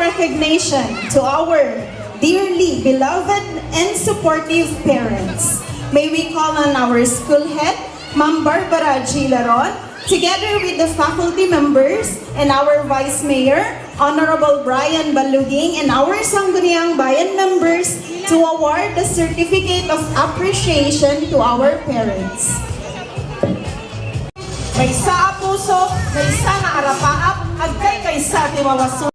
recognition to our dearly beloved and supportive parents. May we call on our school head, Ma'am Barbara G. Laron, together with the faculty members and our Vice Mayor, Honorable Brian Baluging, and our Sangguniang Bayan members to award the Certificate of Appreciation to our parents. May sa puso, may sa na arapaap, agkay kay sa timawasun.